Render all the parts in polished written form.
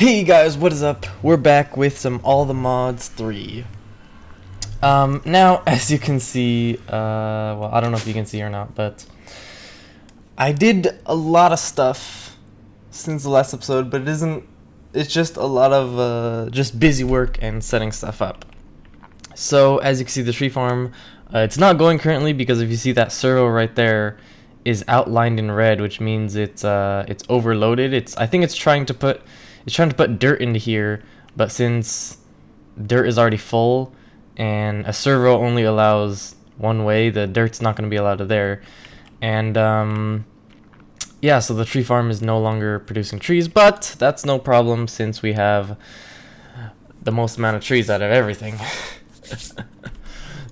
Hey guys, what is up? We're back with some All the Mods 3. Now, as you can see, well, I don't know if you can see or not, but I did a lot of stuff since the last episode, but it's just a lot of, just busy work and setting stuff up. So, as you can see, the tree farm, it's not going currently because if you see that servo right there is outlined in red, which means it's overloaded. I think it's trying to put dirt into here, but since dirt is already full and a servo only allows one way, the dirt's not going to be allowed to there. And yeah, so the tree farm is no longer producing trees, but that's no problem since we have the most amount of trees out of everything.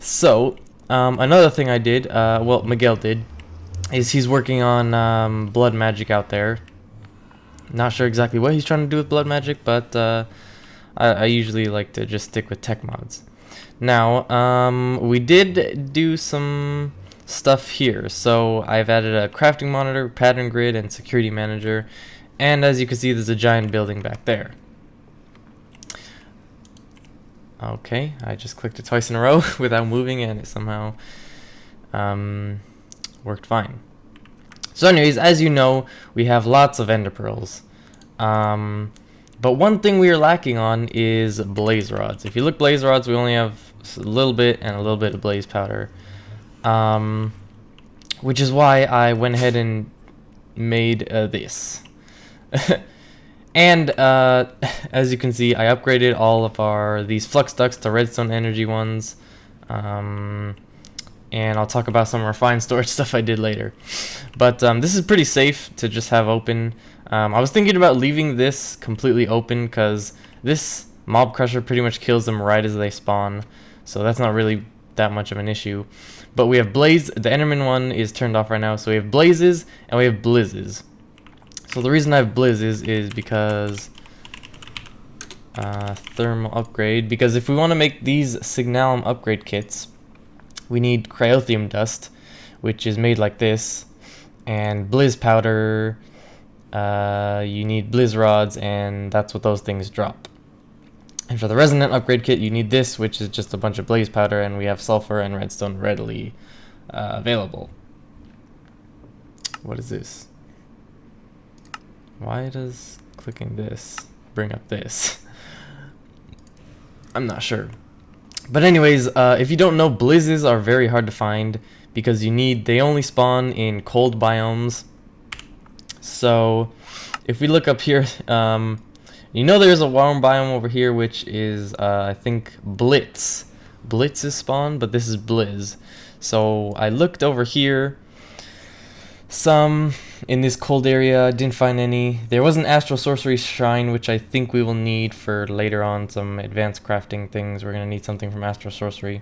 So another thing I did, well, Miguel did, is he's working on blood magic out there. Not sure exactly what he's trying to do with blood magic, but I usually like to just stick with tech mods. Now, we did do some stuff here. So I've added a crafting monitor, pattern grid, and security manager. And as you can see, there's a giant building back there. Okay, I just clicked it twice in a row without moving, and it somehow worked fine. So anyways, as you know, we have lots of ender pearls. But one thing we are lacking on is blaze rods. If you look blaze rods, we only have a little bit and a little bit of blaze powder. Which is why I went ahead and made this. And as you can see, I upgraded all of these flux ducts to redstone energy ones. And I'll talk about some refined storage stuff I did later. But this is pretty safe to just have open. I was thinking about leaving this completely open because this mob crusher pretty much kills them right as they spawn. So that's not really that much of an issue. But we have blaze. The Enderman one is turned off right now. So we have blazes and we have blizzes. So the reason I have blizzes is because thermal upgrade. Because if we want to make these signalum upgrade kits, we need cryothium dust, which is made like this, and blizz powder. You need blizz rods, and that's what those things drop. And for the resonant upgrade kit, you need this, which is just a bunch of blaze powder, and we have sulfur and redstone readily available. What is this? Why does clicking this bring up this? I'm not sure. But anyways, if you don't know, blizzes are very hard to find because they only spawn in cold biomes. So if we look up here, you know there's a warm biome over here, which is, I think, Blitz. Blitz is spawned, but this is Blizz. So I looked over here, some in this cold area, didn't find any. There was an astral sorcery shrine, which I think we will need for later on some advanced crafting things. We're going to need something from astral sorcery.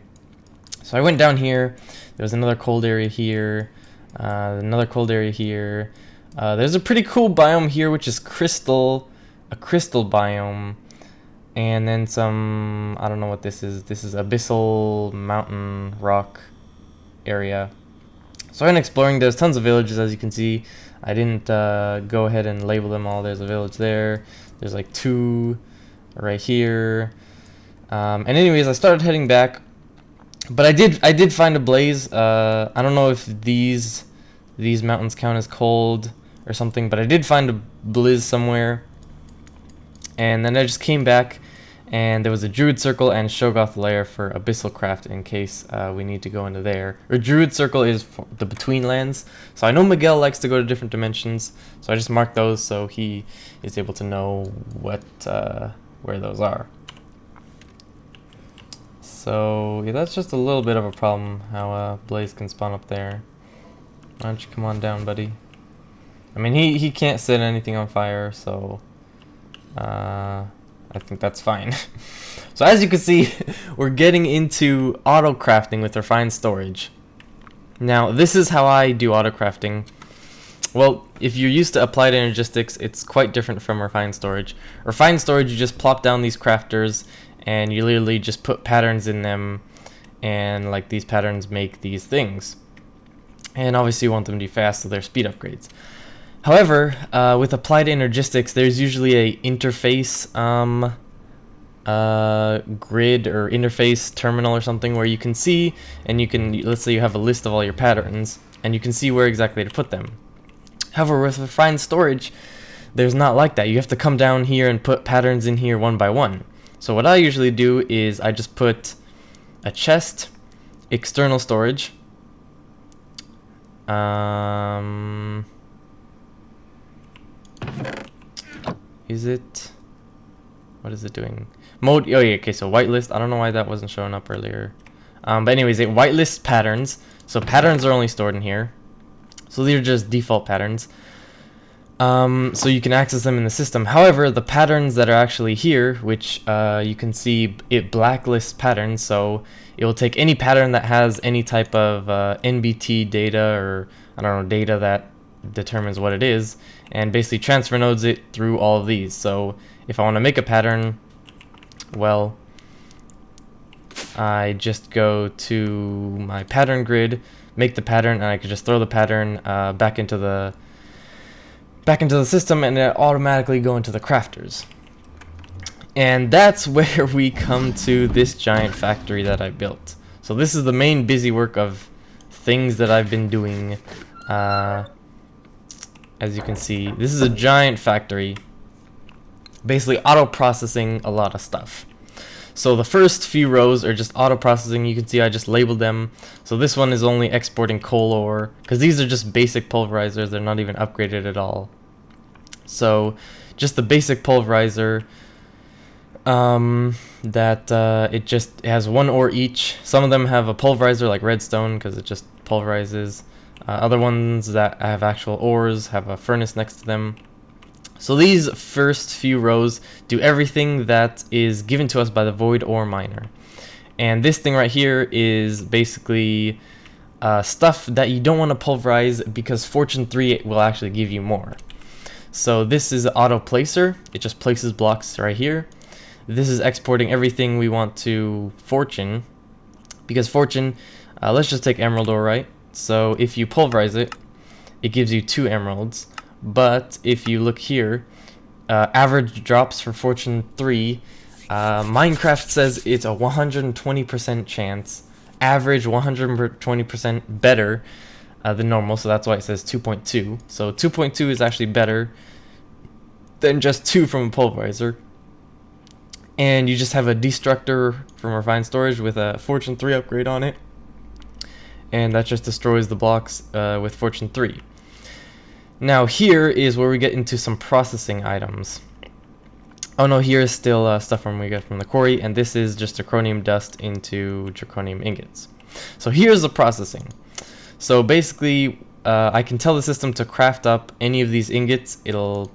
So I went down here. There was another cold area here, another cold area here. There's a pretty cool biome here, which is a crystal biome. And then some, I don't know what this is. This is abyssal mountain rock area. So I went exploring. There's tons of villages, as you can see. I didn't go ahead and label them all. There's a village there. There's like 2 right here. And anyways, I started heading back. But I did find a blaze. I don't know if these mountains count as cold or something, but I did find a blizz somewhere. And then I just came back, and there was a Druid Circle and Shogoth Lair for Abyssal Craft in case we need to go into there. Or Druid Circle is for the Between Lands. So I know Miguel likes to go to different dimensions, so I just marked those so he is able to know where those are. So yeah, that's just a little bit of a problem how Blaze can spawn up there. Why don't you come on down, buddy? I mean, he can't set anything on fire, so I think that's fine. So as you can see, we're getting into auto crafting with refined storage. Now, this is how I do auto crafting. Well, if you're used to applied energistics, it's quite different from refined storage. Refined storage, you just plop down these crafters, and you literally just put patterns in them, and like these patterns make these things. And obviously you want them to be fast, so they're speed upgrades. However, with applied energistics, there's usually a interface grid or interface terminal or something where you can see, and you can, let's say you have a list of all your patterns, and you can see where exactly to put them. However, with refined storage, there's not like that. You have to come down here and put patterns in here one by one. So what I usually do is I just put a chest, external storage, is it, what is it doing? Mode, oh yeah, okay, so whitelist. I don't know why that wasn't showing up earlier. But anyways, it whitelists patterns. So patterns are only stored in here. So these are just default patterns. So you can access them in the system. However, the patterns that are actually here, which you can see, it blacklists patterns. So it will take any pattern that has any type of NBT data, or I don't know, data that determines what it is, and basically transfer nodes it through all of these. So if I want to make a pattern, well, I just go to my pattern grid, make the pattern, and I can just throw the pattern back into the system, and it automatically go into the crafters. And that's where we come to this giant factory that I built. So this is the main busy work of things that I've been doing. As you can see, this is a giant factory, basically auto-processing a lot of stuff. So the first few rows are just auto-processing. You can see I just labeled them. So this one is only exporting coal ore, because these are just basic pulverizers. They're not even upgraded at all. So just the basic pulverizer, it has one ore each. Some of them have a pulverizer like redstone because it just pulverizes. Other ones that have actual ores have a furnace next to them. So these first few rows do everything that is given to us by the void ore miner. And this thing right here is basically stuff that you don't want to pulverize, because Fortune 3 will actually give you more. So this is auto placer. It just places blocks right here. This is exporting everything we want to Fortune, because Fortune, let's just take emerald ore, right? So if you pulverize it, it gives you 2 emeralds. But if you look here, average drops for Fortune 3, Minecraft says it's a 120% chance, average 120% better than normal, so that's why it says 2.2. So 2.2 is actually better than just 2 from a pulverizer. And you just have a destructor from refined storage with a Fortune 3 upgrade on it, and that just destroys the blocks with Fortune 3. Now here is where we get into some processing items. Oh no, here is still stuff from we get from the quarry, and this is just zirconium dust into zirconium ingots. So here's the processing. So basically, I can tell the system to craft up any of these ingots. It'll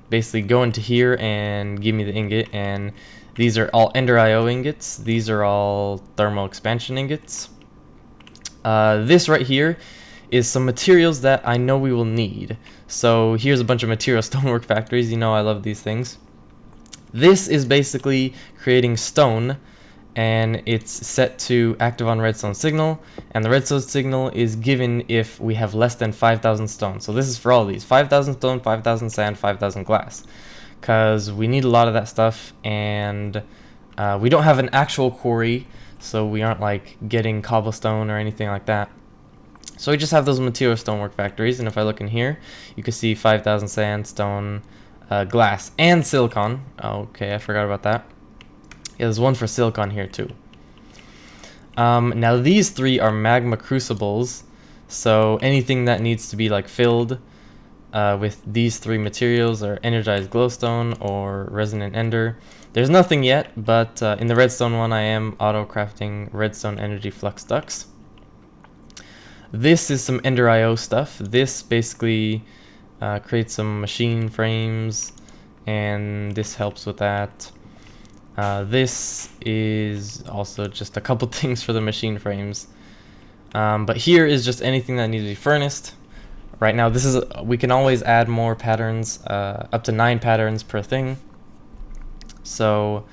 basically go into here and give me the ingot, and these are all Ender IO ingots. These are all thermal expansion ingots. This right here is some materials that I know we will need. So here's a bunch of material stonework factories. You know I love these things. This is basically creating stone, and it's set to active on redstone signal, and the redstone signal is given if we have less than 5,000 stone. So this is for all these: 5,000 stone, 5,000 sand, 5,000 glass, because we need a lot of that stuff, and we don't have an actual quarry, so we aren't like getting cobblestone or anything like that. So we just have those material stonework factories, and if I look in here, you can see 5,000 sand, stone, glass, and silicon. Okay, I forgot about that. Yeah, there's one for silicon here too. Now these 3 are magma crucibles, so anything that needs to be like filled with these 3 materials are energized glowstone or resonant ender. There's nothing yet, but in the redstone one I am auto-crafting redstone energy flux ducts. This is some Ender IO stuff. This basically creates some machine frames, and this helps with that. This is also just a couple things for the machine frames. But here is just anything that needs to be furnaced. Right now, this is we can always add more patterns, up to 9 patterns per thing. So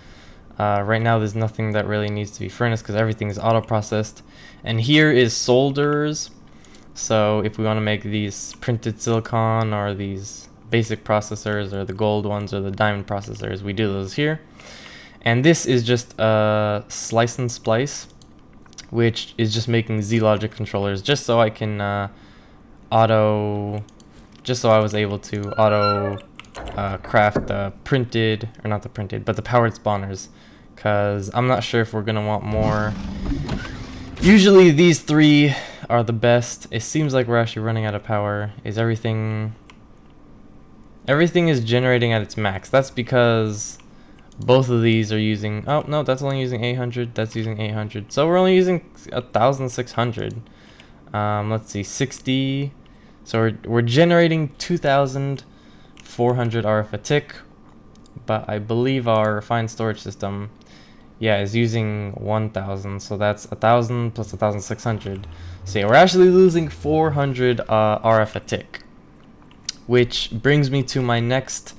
right now there's nothing that really needs to be furnaced because everything is auto processed. And here is solders. So if we want to make these printed silicon or these basic processors or the gold ones or the diamond processors, we do those here. And this is just a slice and splice, which is just making Z logic controllers just so I can just so I was able to auto craft the printed, or not the printed, but the powered spawners, because I'm not sure if we're gonna want more. Usually these three are the best. It seems like we're actually running out of power. Is everything is generating at its max. That's because both of these are using, oh no, that's only using 800, that's using 800, so we're only using 1600. Let's see, 60, so we're generating 2400 RF a tick, but I believe our refined storage system, yeah, is using 1000, so that's 1000 plus 1600. So yeah, we're actually losing 400 RF a tick, which brings me to my next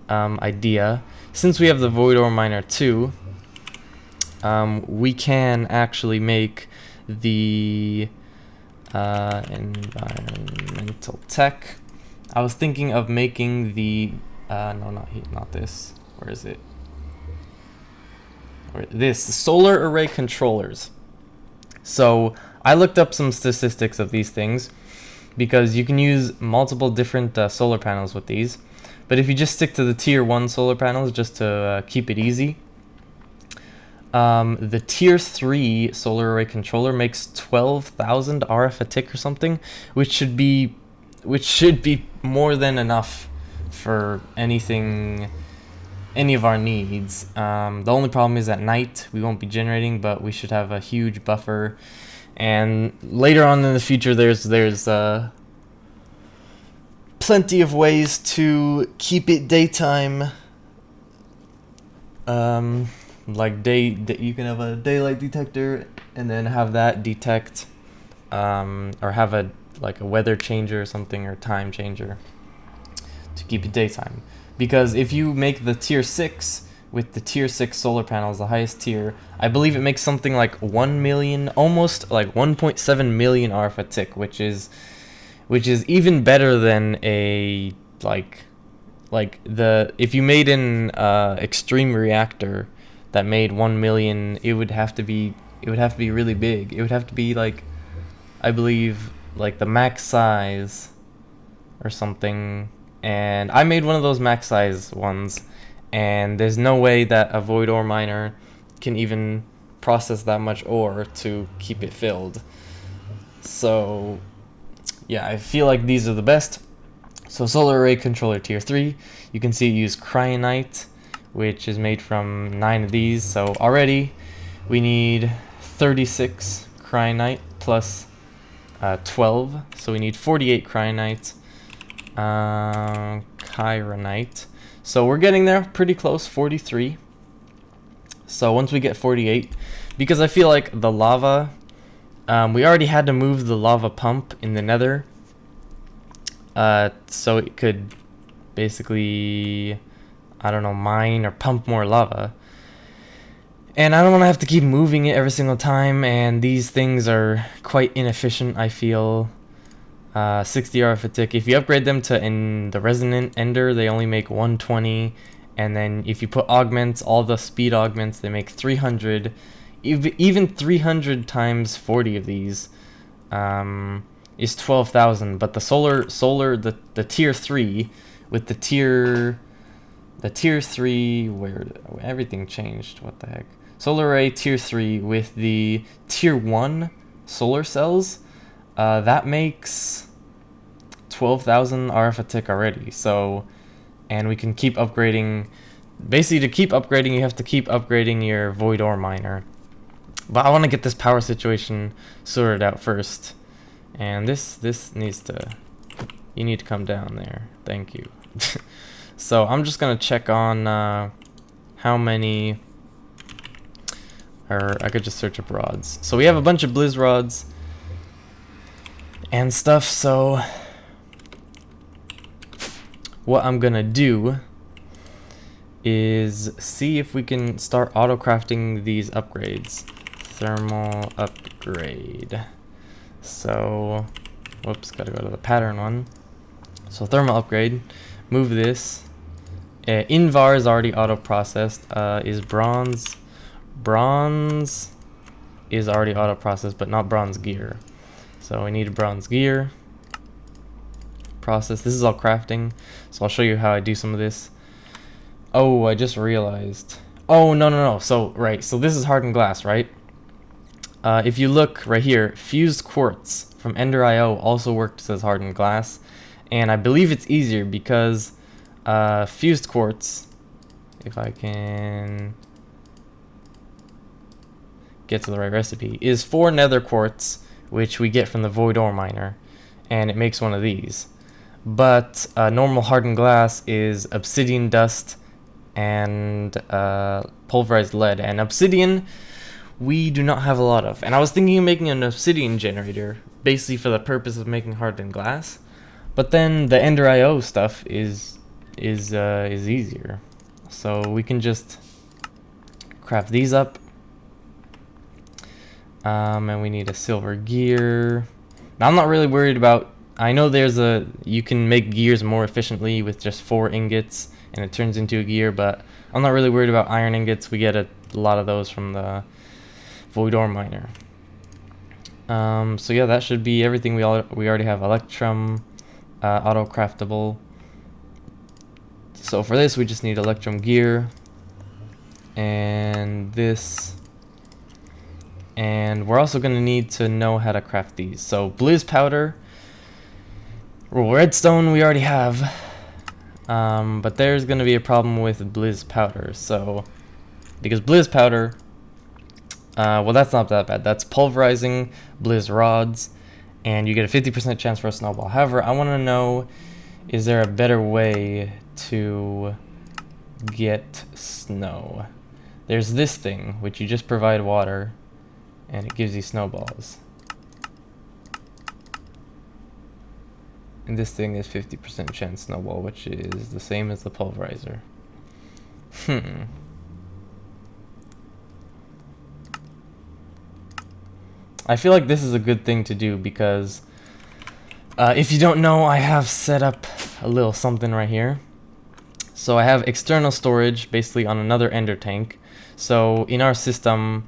idea. Since we have the Void Ore Miner 2, we can actually make the environmental tech. I was thinking of making the no, not this. Where is it? This solar array controllers. So I looked up some statistics of these things, because you can use multiple different solar panels with these. But if you just stick to the tier 1 solar panels just to keep it easy, the tier 3 solar array controller makes 12,000 RF a tick or something, which should be more than enough for any of our needs. The only problem is at night we won't be generating, but we should have a huge buffer. And later on in the future, there's plenty of ways to keep it daytime. Like you can have a daylight detector and then have that detect, or have a weather changer or something, or time changer to keep it daytime. Because if you make the tier 6 with the tier 6 solar panels, the highest tier, I believe it makes something like 1 million, almost like 1.7 million RF a tick, which is even better than a if you made an extreme reactor that made 1 million, it would have to be really big. It would have to be I believe the max size or something. And I made one of those max size ones, and there's no way that a void ore miner can even process that much ore to keep it filled. So yeah, I feel like these are the best. So solar array controller tier 3, you can see it use cryonite, which is made from 9 of these. So already we need 36 cryonite plus 12, so we need 48 cryonite. Chironite. So we're getting there, pretty close, 43. So once we get 48, because I feel like the lava, we already had to move the lava pump in the nether, so it could basically, I don't know, mine or pump more lava. And I don't want to have to keep moving it every single time, and these things are quite inefficient, I feel. 60 RF a tick. If you upgrade them to in the resonant ender, they only make 120, and then if you put augments, all the speed augments, they make 300. Even 300 times 40 of these is 12,000. But the the tier 3 with the tier 3, where everything changed. What the heck? Solar array tier 3 with the tier 1 solar cells, that makes 12,000 RF a tick already. So, and we can keep upgrading. Basically, to keep upgrading, you have to keep upgrading your void ore miner. But I want to get this power situation sorted out first. And this needs to, you need to come down there. Thank you. So I'm just gonna check on how many, or I could just search up rods. So we have a bunch of blizz rods and stuff. So what I'm gonna do is see if we can start auto crafting these upgrades. Thermal upgrade. So Whoops, gotta go to the pattern one. So thermal upgrade, move this. Invar is already auto processed. Is bronze is already auto processed, but not bronze gear. So we need a bronze gear process. This is all crafting, so I'll show you how I do some of this. Oh, I just realized. Oh, no. So this is hardened glass, right? If you look right here, fused quartz from Ender.io also works as hardened glass, and I believe it's easier because fused quartz, if I can get to the right recipe, is 4 nether quartz, which we get from the void ore miner, and it makes one of these. But normal hardened glass is obsidian dust and pulverized lead, and obsidian we do not have a lot of. And I was thinking of making an obsidian generator, basically for the purpose of making hardened glass. But then the Ender.io stuff is easier, so we can just craft these up. And we need a silver gear. Now I'm not really worried about. I know you can make gears more efficiently with just 4 ingots, and it turns into a gear. But I'm not really worried about iron ingots. We get a lot of those from the void ore miner. So yeah, that should be everything. We already have electrum, auto craftable. So for this, we just need electrum gear and this. And we're also going to need to know how to craft these. So blizz powder, well, redstone we already have, but there's going to be a problem with blizz powder. So because blizz powder, well, that's not that bad. That's pulverizing blizz rods, and you get a 50% chance for a snowball. However, I want to know, is there a better way to get snow? There's this thing, which you just provide water, and it gives you snowballs. And this thing is 50% chance snowball, which is the same as the pulverizer. I feel like this is a good thing to do because if you don't know, I have set up a little something right here. So I have external storage basically on another ender tank. So in our system,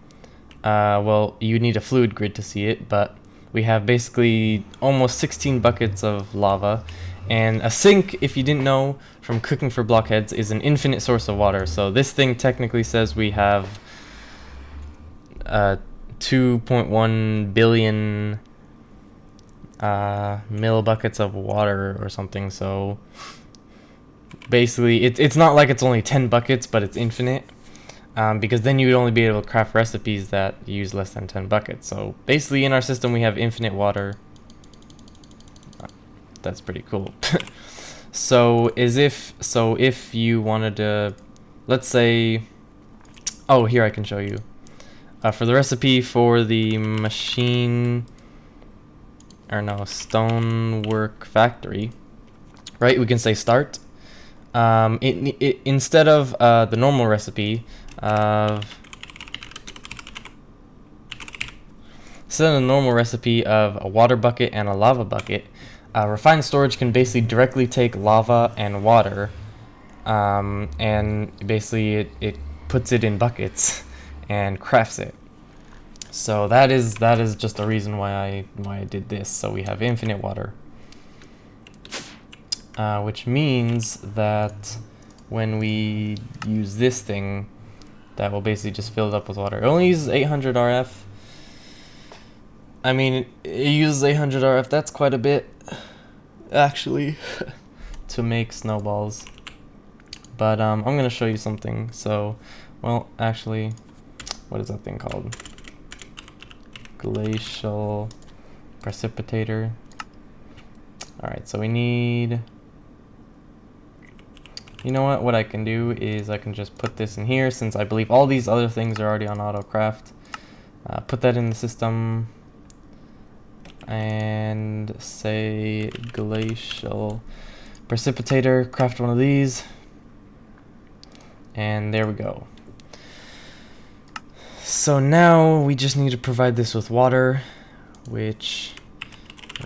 well, you need a fluid grid to see it, but we have basically almost 16 buckets of lava, and a sink, if you didn't know from cooking for blockheads, is an infinite source of water. So this thing technically says we have 2.1 billion millibuckets of water or something. So basically it's not like it's only 10 buckets, but it's infinite. Because then you would only be able to craft recipes that use less than 10 buckets. So basically in our system we have infinite water. That's pretty cool. So if you wanted to, let's say, oh, here I can show you. For the recipe for the stonework factory, right, we can say start. Instead of the normal recipe of a water bucket and a lava bucket, refined storage can basically directly take lava and water, and basically it puts it in buckets and crafts it. So that is just the reason why I did this. So we have infinite water, which means that when we use this thing, that will basically just fill it up with water. It only uses 800 RF. I mean, it uses 800 RF. That's quite a bit, actually, to make snowballs. But I'm gonna show you something. So, well, actually, what is that thing called? Glacial precipitator. All right, so we need. You know what I can do is I can just put this in here, since I believe all these other things are already on AutoCraft. Put that in the system and say glacial precipitator, craft one of these, and there we go. So now we just need to provide this with water, which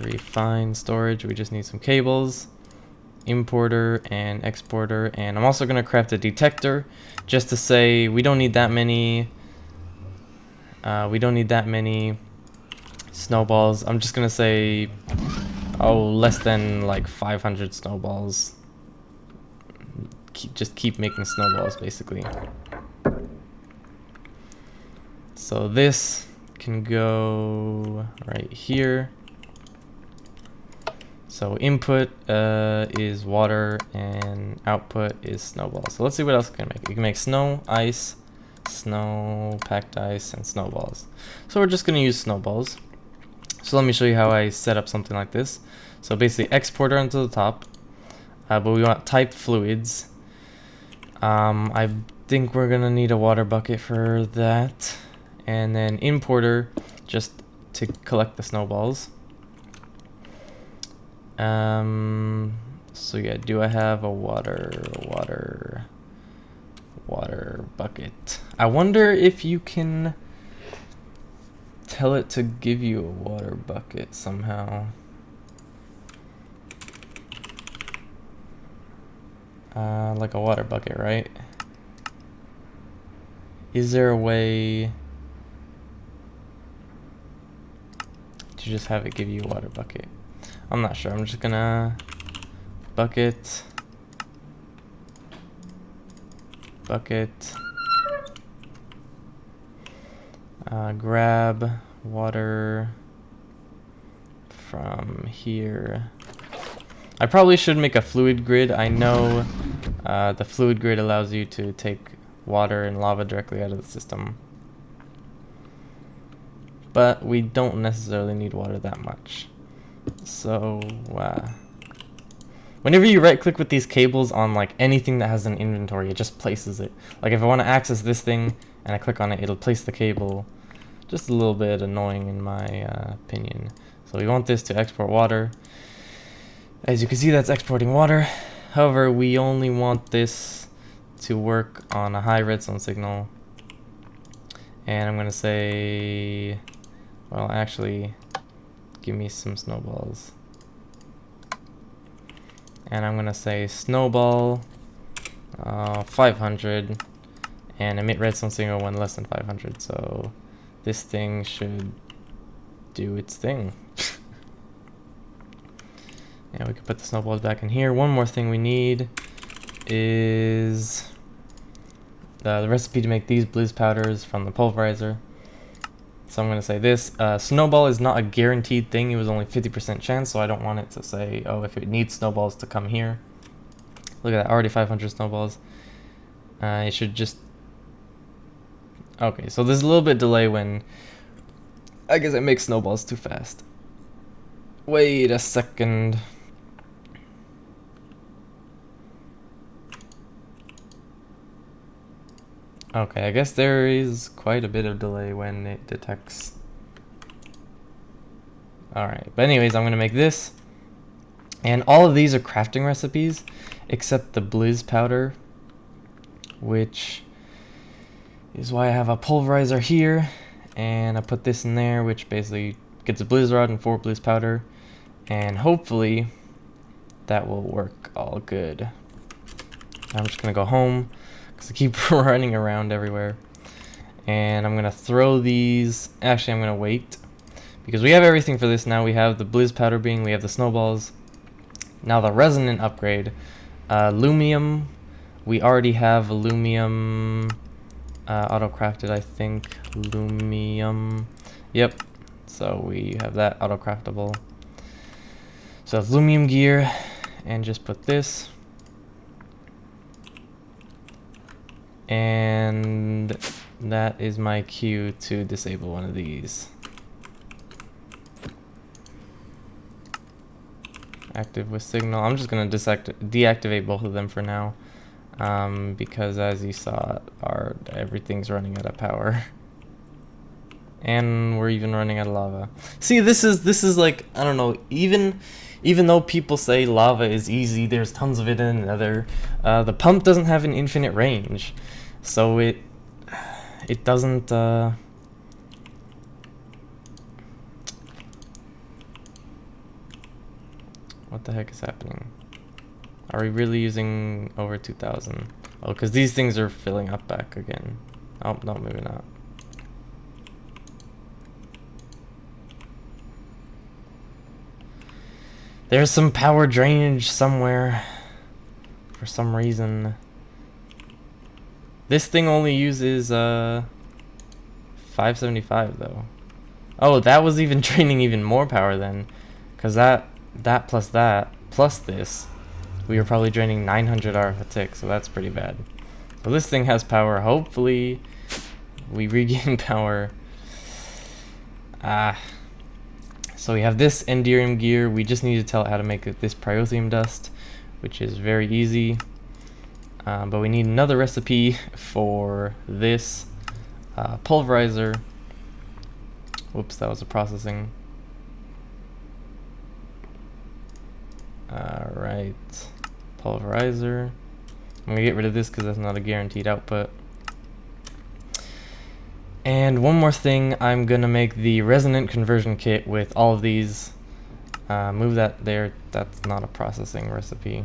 refine storage. We just need some cables, importer and exporter, and I'm also going to craft a detector just to say we don't need that many. We don't need that many snowballs. I'm just going to say, oh, less than like 500 snowballs. Just keep making snowballs, basically. So this can go right here. So input is water and output is snowballs. So let's see what else we can make. You can make snow, ice, snow, packed ice, and snowballs. So we're just going to use snowballs. So let me show you how I set up something like this. So basically exporter onto the top, but we want type fluids. I think we're going to need a water bucket for that. And then importer just to collect the snowballs. So yeah, do I have a water bucket? I wonder if you can tell it to give you a water bucket somehow. Like a water bucket, right? Is there a way to just have it give you a water bucket? I'm not sure. I'm just gonna bucket, grab water from here. I probably should make a fluid grid. I know the fluid grid allows you to take water and lava directly out of the system, but we don't necessarily need water that much. So whenever you right click with these cables on like anything that has an inventory, it just places it. Like if I want to access this thing and I click on it, it'll place the cable. Just a little bit annoying in my opinion. So we want this to export water. As you can see, that's exporting water. However, we only want this to work on a high redstone signal. And I'm going to say, well, actually, give me some snowballs. And I'm going to say snowball 500 and emit redstone signal when less than 500. So this thing should do its thing. And we can put the snowballs back in here. One more thing we need is the recipe to make these blizz powders from the pulverizer. So I'm going to say this. Snowball is not a guaranteed thing. It was only 50% chance, so I don't want it to say, oh, if it needs snowballs to come here. Look at that, already 500 snowballs. It should just... Okay, so there's a little bit delay when... I guess it makes snowballs too fast. Wait a second. Okay, I guess there is quite a bit of delay when it detects. Alright, but anyways, I'm going to make this. And all of these are crafting recipes, except the blizz powder, which is why I have a pulverizer here. And I put this in there, which basically gets a blizz rod and 4 blizz powder. And hopefully that will work all good. I'm just going to go home. I keep running around everywhere, and I'm gonna throw these. Actually, I'm gonna wait because we have everything for this now. We have the blizz powder being, we have the snowballs. Now the resonant upgrade, aluminum. We already have aluminum auto crafted, I think. Aluminum. Yep. So we have that auto craftable. So aluminum gear, and just put this. And that is my cue to disable one of these. Active with signal. I'm just going to deactivate both of them for now, because as you saw, everything's running out of power. And we're even running out of lava. See, this is like, I don't know, even though people say lava is easy, there's tons of it in the nether, the pump doesn't have an infinite range. So it doesn't What the heck is happening? Are we really using over 2,000? Oh, because these things are filling up back again. Oh, no, maybe not. There's some power drainage somewhere for some reason. This thing only uses 575 though. Oh, that was even draining even more power then, because that plus this, we were probably draining 900 RF a tick, so that's pretty bad. So this thing has power. Hopefully we regain power. So we have this Enderium gear. We just need to tell it how to make this Protheum dust, which is very easy. But we need another recipe for this pulverizer. Whoops, that was a processing. Alright, pulverizer. I'm gonna get rid of this because that's not a guaranteed output. And one more thing, I'm gonna make the resonant conversion kit with all of these. Move that there, that's not a processing recipe.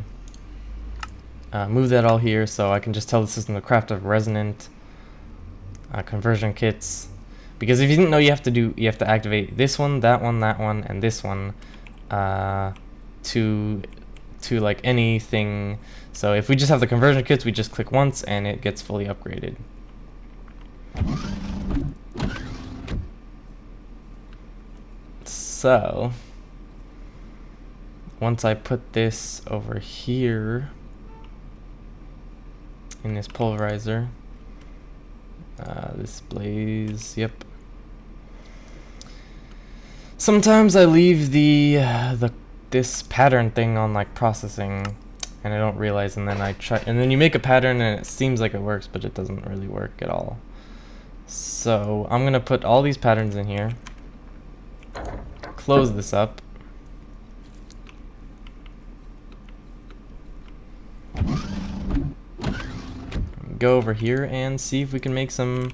Move that all here so I can just tell the system to craft a resonant conversion kits. Because if you didn't know, you have to activate this one, that one, and this one to like anything. So if we just have the conversion kits, we just click once and it gets fully upgraded. So once I put this over here in this pulverizer, this blaze, yep. Sometimes I leave this pattern thing on like processing and I don't realize, and then I try, and then you make a pattern and it seems like it works, but it doesn't really work at all. So I'm gonna put all these patterns in here, close this up, go over here and see if we can make some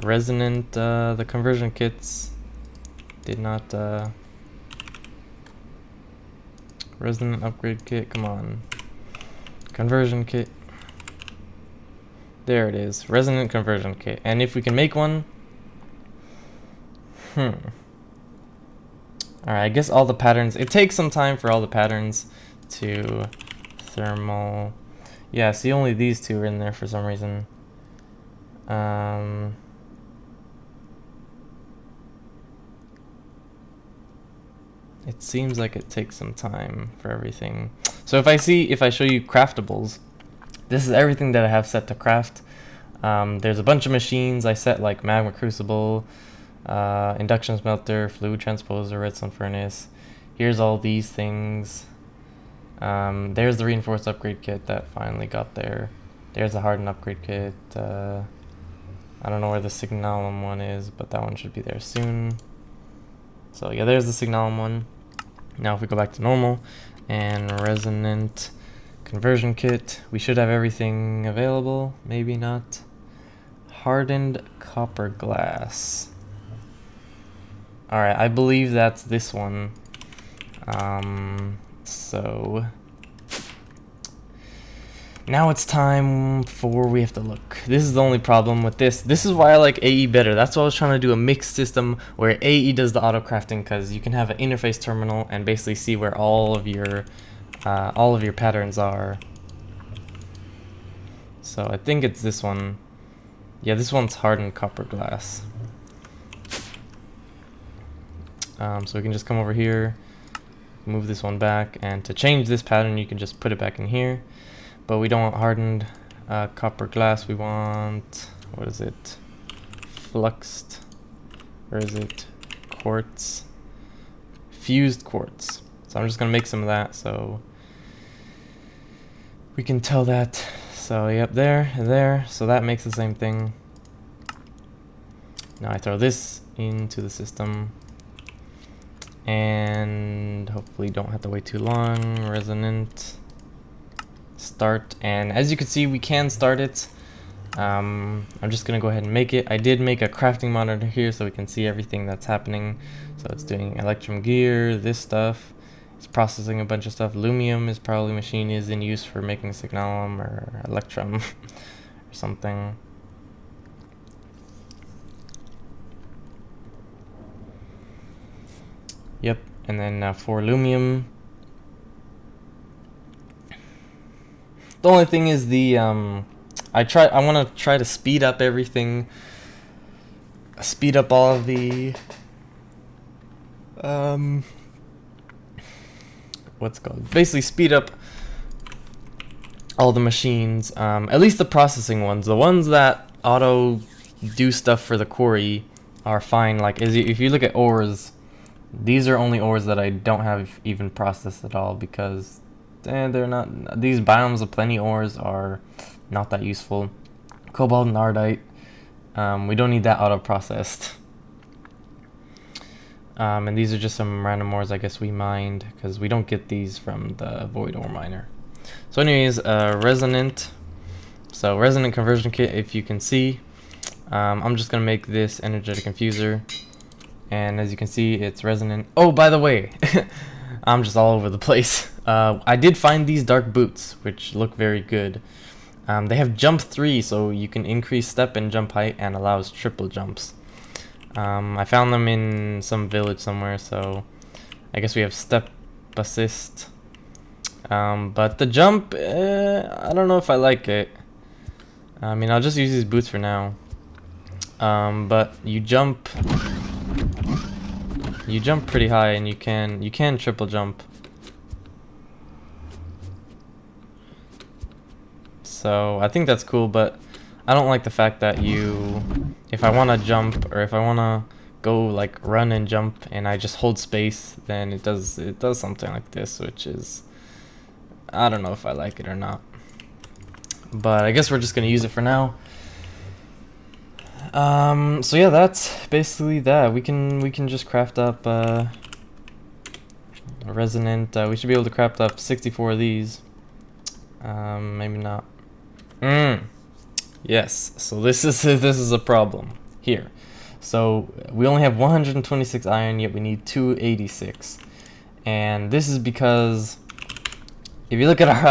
resonant, the conversion kits did not, resonant upgrade kit, come on, conversion kit, there it is, resonant conversion kit. And if we can make one, alright, I guess all the patterns, it takes some time for all the patterns to thermal. Yeah, see, only these two are in there for some reason. It seems like it takes some time for everything. So if I show you craftables, this is everything that I have set to craft. There's a bunch of machines I set, like magma crucible, induction smelter, fluid transposer, redstone furnace. Here's all these things. There's the reinforced upgrade kit that finally got there. There's the hardened upgrade kit. I don't know where the signalum one is, but that one should be there soon. So yeah, there's the signalum one. Now if we go back to normal and resonant conversion kit, we should have everything available. Maybe not. Hardened copper glass. Alright, I believe that's this one. So now it's time for, we have to look. This is the only problem with this. This is why I like AE better. That's why I was trying to do a mixed system where AE does the auto crafting, because you can have an interface terminal and basically see where all of your patterns are. So I think it's this one. Yeah, this one's hardened copper glass. So we can just come over here, move this one back, and to change this pattern you can just put it back in here. But we don't want hardened copper glass, we want, what is it, fluxed, or is it quartz, fused quartz. So I'm just gonna make some of that so we can tell that. So yep, there, so that makes the same thing. Now I throw this into the system and hopefully don't have to wait too long. Resonant, start, and as you can see we can start it. I'm just gonna go ahead and make it. I did make a crafting monitor here so we can see everything that's happening. So it's doing electrum gear, this stuff, It's processing a bunch of stuff. Lumium is probably machine is in use for making signalum or electrum or something. Yep, and then for lumium, the only thing is the I want to try to speed up everything, speed up all of the what's it called? Basically speed up all the machines, at least the processing ones. The ones that auto do stuff for the quarry are fine. Like if you look at ores, these are only ores that I don't have even processed at all, because they're not, these biomes of plenty ores are not that useful. Cobalt and ardite, we don't need that auto processed. And these are just some random ores I guess we mined, because we don't get these from the void ore miner. So anyways, resonant. So resonant conversion kit, if you can see, I'm just gonna make this energetic infuser. And as you can see, it's resonant. Oh, by the way, I'm just all over the place. I did find these dark boots, which look very good. They have jump 3, so you can increase step and jump height, and allows triple jumps. I found them in some village somewhere, so I guess we have step assist. But the jump, I don't know if I like it. I mean, I'll just use these boots for now. But you jump pretty high, and you can triple jump. So I think that's cool, but I don't like the fact that if I want to jump, or if I want to go like run and jump, and I just hold space, then it does something like this, which is, I don't know if I like it or not. But I guess we're just gonna use it for now. So yeah, that's basically that. We can just craft up a resonant. We should be able to craft up 64 of these. Maybe not. Yes. So this is a problem here. So we only have 126 iron, yet we need 286, and this is because if you look at our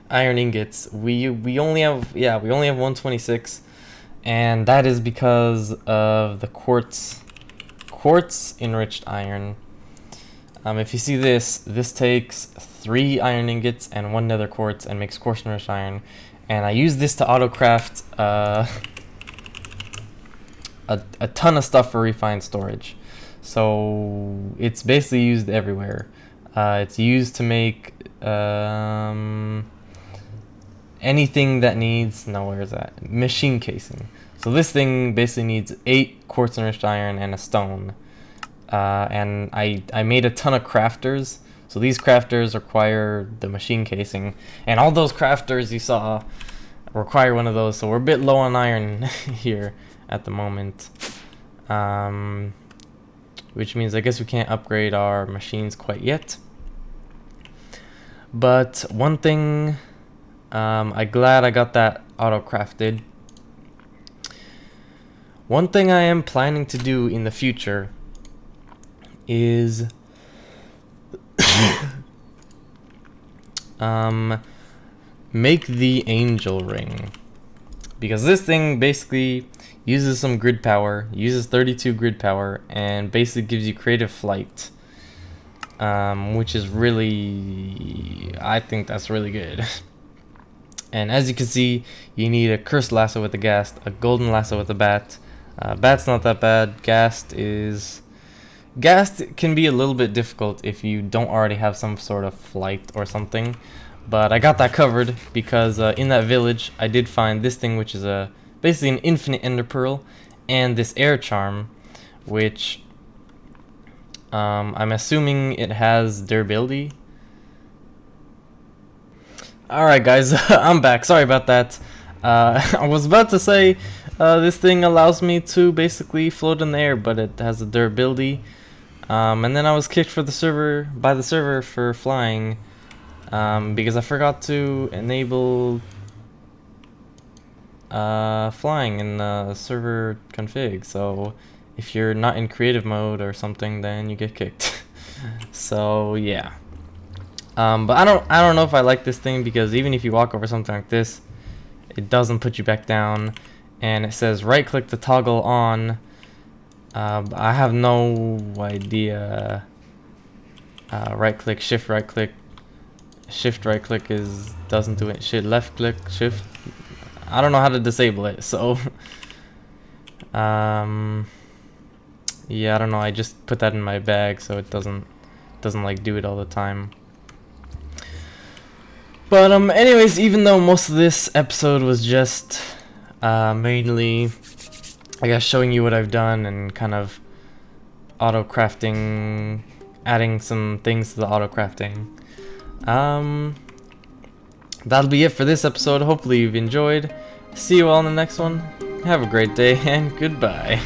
iron ingots, we only have 126. And that is because of the quartz enriched iron. If you see this takes 3 iron ingots and 1 nether quartz and makes quartz enriched iron. And I use this to autocraft a ton of stuff for refined storage. So it's basically used everywhere. It's used to make anything that needs, where is that? Machine casing. So this thing basically needs 8 quartz enriched iron and a stone. And I made a ton of crafters. So these crafters require the machine casing. And all those crafters you saw require one of those. So we're a bit low on iron here at the moment. Which means I guess we can't upgrade our machines quite yet. But one thing, I'm glad I got that auto crafted. One thing I am planning to do in the future is make the angel ring, because this thing basically uses some grid power, uses 32 grid power, and basically gives you creative flight, which is really, I think that's really good. And as you can see, you need a cursed lasso with a ghast, a golden lasso with a bat. Bat's not that bad. Ghast can be a little bit difficult if you don't already have some sort of flight or something. But I got that covered because in that village I did find this thing, which is basically an infinite ender pearl, and this air charm, which I'm assuming it has durability. Alright guys, I'm back. Sorry about that. I was about to say this thing allows me to basically float in the air, but it has a durability. And then I was kicked by the server for flying, because I forgot to enable flying in the server config. So if you're not in creative mode or something, then you get kicked. So yeah. But I don't know if I like this thing, because even if you walk over something like this, it doesn't put you back down, and it says right click to toggle on. I have no idea. Right click, shift right click. Shift right click doesn't do it. Shit, left click, shift. I don't know how to disable it, so yeah, I don't know. I just put that in my bag so it doesn't like do it all the time. But anyways, even though most of this episode was just mainly, I guess, showing you what I've done and kind of auto crafting, adding some things to the auto crafting. That'll be it for this episode. Hopefully you've enjoyed. See you all in the next one. Have a great day and goodbye.